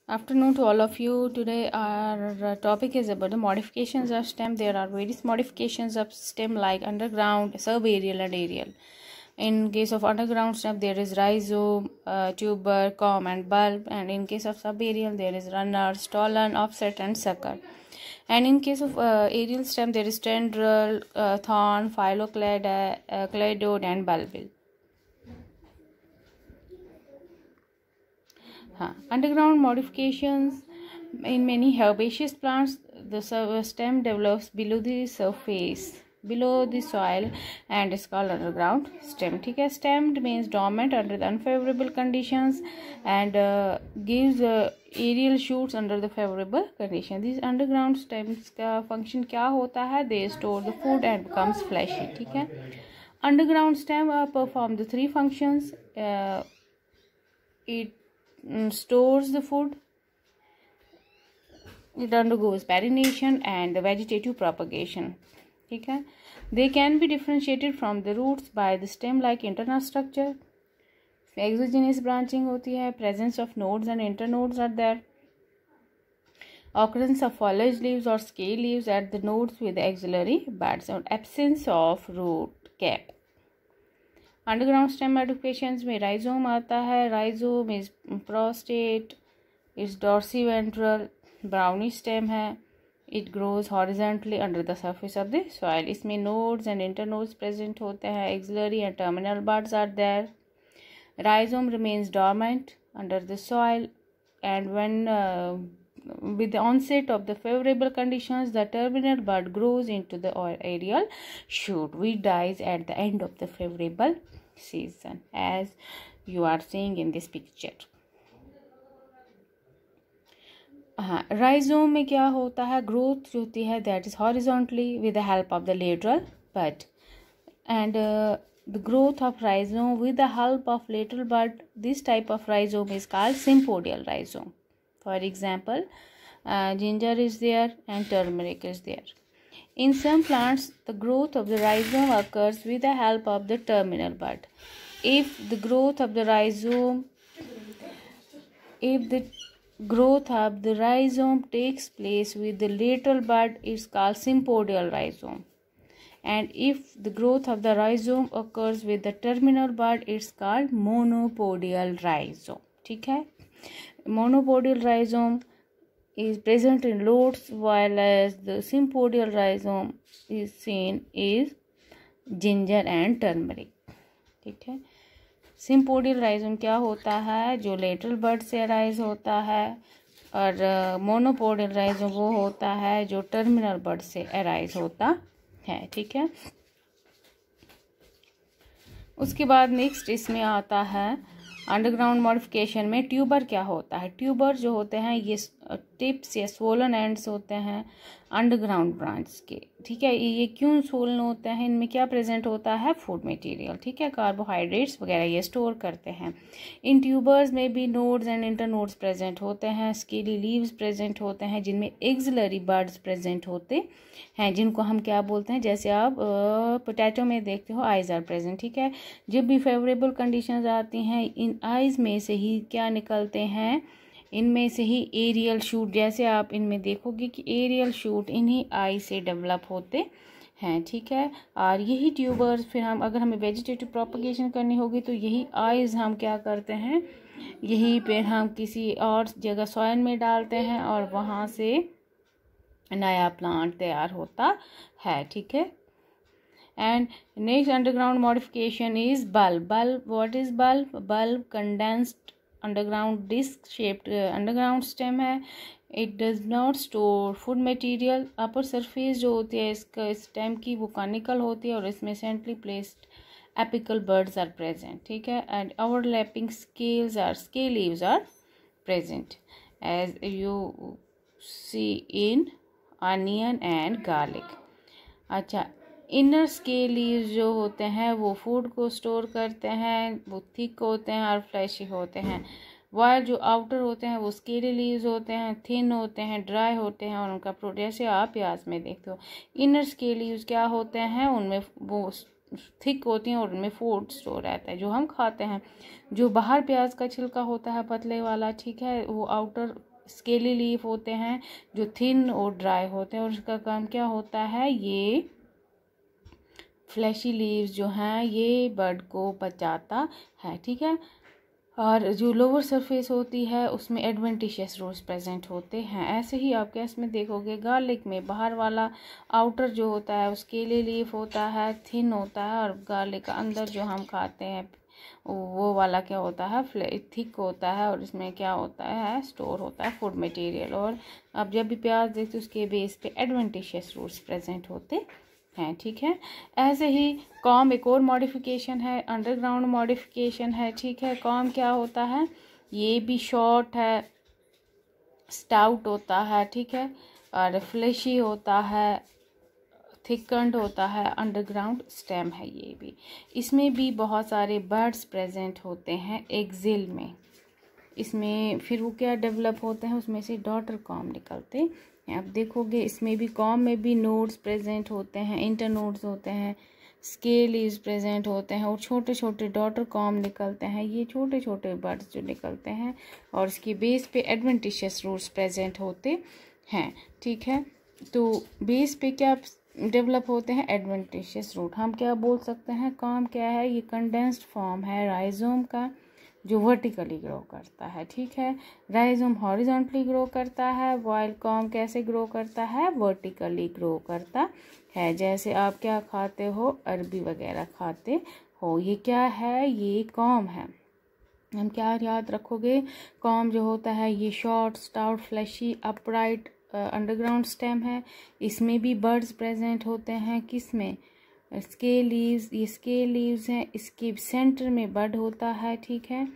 Afternoon to all of you. Today our topic is about the modifications of stem. There are various modifications of stem like underground, subaerial and aerial. In case of underground stem there is rhizome, tuber, comb and bulb, and in case of subaerial there is runner, stolon, offset and sucker. And in case of aerial stem there is tendril, thorn, phylloclade, cladode and bulbil. Underground modifications. In many herbaceous plants, the stem develops below the surface, below the soil, and is called underground stem. ठीक है, stem remains dormant under the unfavorable conditions and gives aerial shoots under the favorable condition. These underground stems का function क्या होता है? They store the food and becomes fleshy. ठीक है, underground stem perform the three functions. It stores the food, it undergoes pollination and vegetative propagation. ठीक है, they can be differentiated from the roots by the stem like internal structure. Exogenous branching होती है, presence of nodes and internodes are there, occurrence of foliage leaves or scale leaves at the nodes with axillary buds, and absence of root cap. Underground stem modifications में rhizome आता है. Rhizome is prostrate, is dorsiventral, brownish stem है. It grows horizontally under the surface of the soil. इसमें nodes and internodes present होते हैं. Axillary and terminal buds are there. Rhizome remains dormant under the soil and when with the onset of the favorable conditions the terminal bud grows into the aerial shoot which dies at the end of the favorable season, as you are seeing in this picture. Rhizome में क्या होता है? Growth जो होती है that is horizontally with the help of the lateral bud, and the growth of rhizome with the help of lateral bud. This type of rhizome is called sympodial rhizome. For example, ginger is there and turmeric is there. In some plants, the growth of the rhizome occurs with the help of the terminal bud. If the growth of the rhizome takes place with the lateral bud, it's called sympodial rhizome. And if the growth of the rhizome occurs with the terminal bud, it's called monopodial rhizome. ठीक है, monopodial rhizome is present in lotus, while as the sympodial rhizome is seen is ginger and turmeric. ठीक है, sympodial rhizome क्या होता है? जो lateral bud से arise होता है, और monopodial rhizome वो होता है जो terminal bud से arise होता है. ठीक है, उसके बाद नेक्स्ट इसमें आता है अंडरग्राउंड मॉडिफिकेशन में ट्यूबर क्या होता है? ट्यूबर जो होते हैं ये टिप्स या स्वोलन एंड्स होते हैं अंडरग्राउंड ब्रांच के. ठीक है, ये क्यों स्वोलन होते हैं? इनमें क्या प्रेजेंट होता है? Food material. ठीक है, कार्बोहाइड्रेट्स वगैरह ये स्टोर करते हैं. इन ट्यूबर्स में भी नोड्स एंड इंटरनोड्स प्रेजेंट होते हैं. स्केली लीव्स प्रेजेंट होते हैं जिनमें एक्सिलरी बड्स प्रेजेंट होते हैं, जिनको हम क्या बोलते हैं? जैसे आप पोटैटो में देखते हो आइज आर प्रेजेंट. ठीक है, जब भी फेवरेबल कंडीशंस आती हैं इन आइज में से ही क्या निकलते हैं? इनमें से ही एरियल शूट. जैसे आप इनमें देखोगे कि एरियल शूट इन्हीं आई से डेवलप होते हैं. ठीक है, और यही ट्यूबर्स फिर हम अगर हमें वेजिटेटिव प्रोपगेशन करनी होगी तो यही आइज हम क्या करते हैं? यही पे हम किसी और जगह सॉइल में डालते हैं और वहाँ से नया प्लांट तैयार होता है. ठीक है, and next underground modification is bulb. What is bulb? Bulb condensed underground disc shaped underground stem है. It does not store food material. upper surface जो होती है इसका stem की वो conical होती है और इसमें centrally placed apical buds are present. ठीक है, and overlapping scale leaves are present as you see in onion and garlic. अच्छा, इनर स्केल लीव्स जो होते हैं वो फूड को स्टोर करते हैं, वो थिक होते हैं और फ्लैशी होते हैं. वाइल जो आउटर होते हैं वो स्केली लीव्स होते हैं, थिन होते हैं, ड्राई होते हैं और उनका जैसे आप प्याज में देखते हो. इनर स्केल लीव्स क्या होते हैं? उनमें वो थिक होती हैं और उनमें फूड स्टोर रहता है जो हम खाते हैं. जो बाहर प्याज का छिलका होता है पतले वाला, ठीक है, वो आउटर स्केली लीफ होते हैं जो थिन और ड्राई होते हैं, और उसका काम क्या होता है, ये फ्लैशी लीव्स जो हैं ये बर्ड को बचाता है, ठीक है। और जो लोअर सरफेस होती है उसमें एडवेंटिशियस रूट्स प्रेजेंट होते हैं। ऐसे ही आप क्या इसमें देखोगे, गार्लिक में बाहर वाला आउटर जो होता है उसके लिए लीफ होता है, थिन होता है, और गार्लिक का अंदर जो हम खाते हैं वो वाला क्या होता है, थिक होता है, और इसमें क्या होता है, स्टोर होता है फूड मटेरियल। और आप जब भी प्याज देखते उसके बेस पे एडवेंटिशियस रूट्स प्रेजेंट होते हैं, ठीक है। ऐसे ही कॉम एक और मॉडिफिकेशन है, अंडरग्राउंड मॉडिफिकेशन है, ठीक है। कॉम क्या होता है, ये भी शॉर्ट है, स्टाउट होता है, ठीक है, और फ्लैशी होता है, थिकंड होता है, अंडरग्राउंड स्टेम है ये भी। इसमें भी बहुत सारे बर्ड्स प्रेजेंट होते हैं एक्सिल में। इसमें फिर वो क्या डेवलप होते हैं, उसमें से डॉटर कॉम निकलते हैं। आप देखोगे इसमें भी कॉम में भी नोड्स प्रेजेंट होते हैं, इंटरनोड्स होते हैं, स्केल लीव्स प्रेजेंट होते हैं, और छोटे छोटे डॉटर कॉम निकलते हैं। ये छोटे छोटे बर्ड्स जो निकलते हैं, और इसकी बेस पे एडवेंटिशियस रूट्स प्रेजेंट होते हैं, ठीक है। तो बेस पे क्या डेवलप होते हैं, एडवेंटिशियस रूट। हम क्या बोल सकते हैं, कॉम क्या है, ये कंडेंस्ड फॉर्म है राइजोम का जो वर्टिकली ग्रो करता है, ठीक है। राइजोम हॉरिजॉन्टली ग्रो करता है, वाइल कॉम कैसे ग्रो करता है, वर्टिकली ग्रो करता है। जैसे आप क्या खाते हो, अरबी वगैरह खाते हो, ये क्या है, ये कॉम है। हम क्या याद रखोगे, कॉम जो होता है ये short, stout, fleshy, upright underground stem है। इसमें भी बर्ड्स प्रेजेंट होते हैं, किसमें, स्केल लीव्स, ये स्केल लीव्स हैं, इसके सेंटर में बड होता है, ठीक है।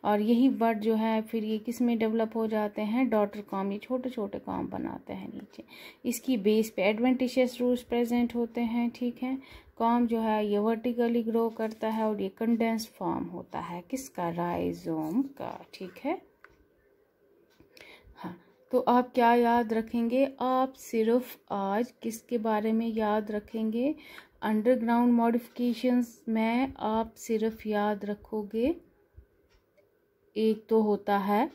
और यही बड जो है फिर ये किस में डेवलप हो जाते हैं, डॉटर कॉम, ये छोटे छोटे कॉम बनाते हैं नीचे। इसकी बेस पे एडवेंटिशियस रूट्स प्रेजेंट होते हैं, ठीक है। कॉम जो है ये वर्टिकली ग्रो करता है, और ये कंडेंस्ड फॉर्म होता है किसका, राइजोम का, ठीक है। हाँ, तो आप क्या याद रखेंगे, आप सिर्फ आज किसके बारे में याद रखेंगे, अंडरग्राउंड मॉडिफिकेशंस में आप सिर्फ याद रखोगे, एक तो होता है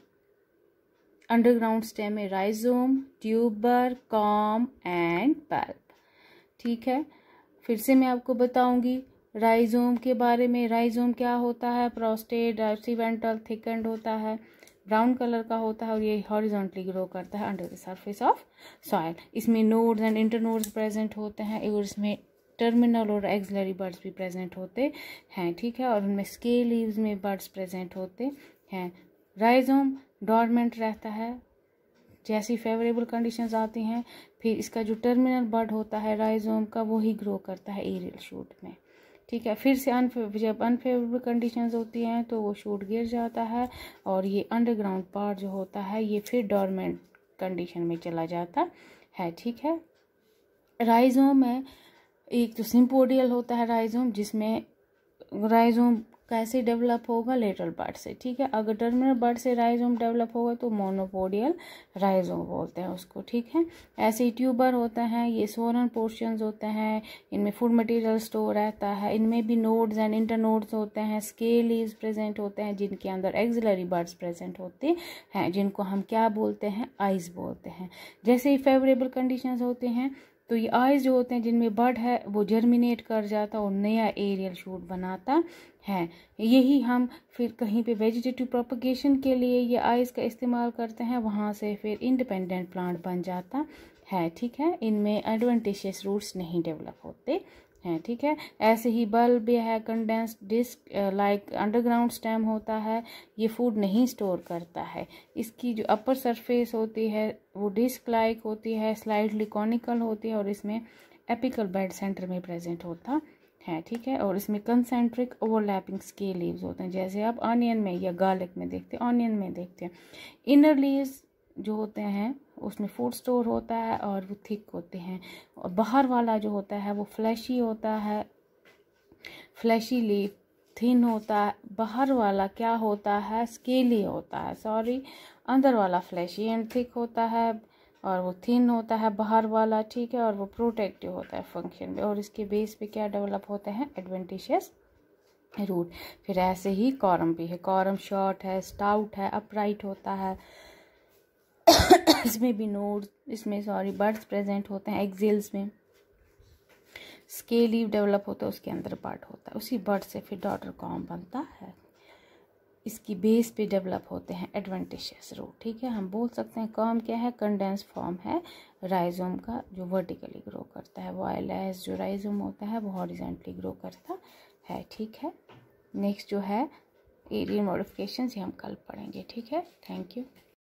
अंडरग्राउंड स्टेम में rhizome, tuber, com and pulp, ठीक है। फिर से मैं आपको बताऊंगी राइजोम के बारे में। राइजोम क्या होता है, प्रोस्टेट, डायसिवेंटल, थिकंड होता है, ब्राउन कलर का होता है, और ये हॉरिजॉन्टली ग्रो करता है under the surface of soil. इसमें नोड्स एंड इंटरनोड्स प्रेजेंट होते हैं, और इसमें टर्मिनल और एक्सिलरी बर्ड्स भी प्रेजेंट होते हैं, ठीक है। और उनमें स्केल लीव्स में बर्ड्स प्रेजेंट होते हैं। राइजोम डॉर्मेंट रहता है, जैसी फेवरेबल कंडीशंस आती हैं फिर इसका जो टर्मिनल बर्ड होता है राइजोम का वो ही ग्रो करता है एरियल शूट में, ठीक है। फिर से जब अनफेवरेबल कंडीशंस होती हैं तो वो शूट गिर जाता है, और ये अंडरग्राउंड पार्ट जो होता है ये फिर डॉर्मेंट कंडीशन में चला जाता है, ठीक है। राइजोम में एक तो सिम्पोडियल होता है राइजोम, जिसमें राइजोम कैसे डेवलप होगा, लेटरल पार्ट से, ठीक है। अगर टर्मिनल पार्ट से राइजोम डेवलप होगा तो मोनोपोडियल राइजोम बोलते हैं उसको, ठीक है। ऐसे ही ट्यूबर होते हैं, ये सोलन पोर्शंस होते हैं, इनमें फूड मटेरियल स्टोर रहता है। इनमें भी नोड्स एंड इंटरनोड्स होते हैं, स्केल लीव्स प्रेजेंट होते हैं, जिनके अंदर एक्सिलरी बर्ड्स प्रेजेंट होते हैं, जिनको हम क्या बोलते हैं, आइज बोलते हैं। जैसे ही फेवरेबल कंडीशंस होते हैं तो ये आइज जो होते हैं जिनमें बर्ड है वो जर्मिनेट कर जाता और नया एरियल शूट बनाता है। यही हम फिर कहीं पे वेजिटेटिव प्रोपगेशन के लिए ये आइज का इस्तेमाल करते हैं, वहाँ से फिर इंडिपेंडेंट प्लांट बन जाता है, ठीक है। इनमें एडवेंटिशियस रूट्स नहीं डेवलप होते हैं, ठीक है। ऐसे ही बल्ब भी है, condensed disc like underground stem होता है, ये फूड नहीं स्टोर करता है। इसकी जो अपर सरफेस होती है वो डिस्क लाइक होती है, स्लाइटली कॉनिकल होती है, और इसमें एपिकल बेड सेंटर में प्रेजेंट होता है, ठीक है। और इसमें कंसेंट्रिक ओवरलैपिंग स्केल लीव्स होते हैं, जैसे आप ऑनियन में या गार्लिक में देखते हैं, ऑनियन में देखते हैं। इनर लीव्स जो होते हैं उसमें फूड स्टोर होता है और वो थिक होते हैं, और बाहर वाला जो होता है वो फ्लैशी होता है, फ्लैशी लीफ थिन होता है। बाहर वाला क्या होता है, स्केली होता है, सॉरी, अंदर वाला फ्लैशी एंड थिक होता है, और वो थिन होता है बाहर वाला, ठीक है। और वो प्रोटेक्टिव होता है फंक्शन में, और इसके बेस पे क्या डेवलप होते हैं, एडवेंटिशियस रूट। फिर ऐसे ही कॉरम भी है, कॉरम शॉर्ट है, स्टाउट है, अपराइट होता है इसमें भी नोड्स, इसमें सॉरी बर्ड्स प्रेजेंट होते हैं एक्सेल्स में। स्केल लीफ डेवलप होता है, उसके अंदर बर्ड होता है, उसी बर्ड से फिर डॉटर कॉम बनता है। इसकी बेस पे डेवलप होते हैं एडवेंटिशियस रूट। ठीक है, हम बोल सकते हैं कॉम क्या है, कंडेंस फॉर्म है राइजोम का जो वर्टिकली ग्रो करता है, वाइलेस जो राइजोम होता है वो हॉरिजॉन्टली ग्रो करता है। ठीक है, नेक्स्ट जो है एरियल मॉडिफिकेशंस ये हम कल पढ़ेंगे। ठीक है, थैंक यू।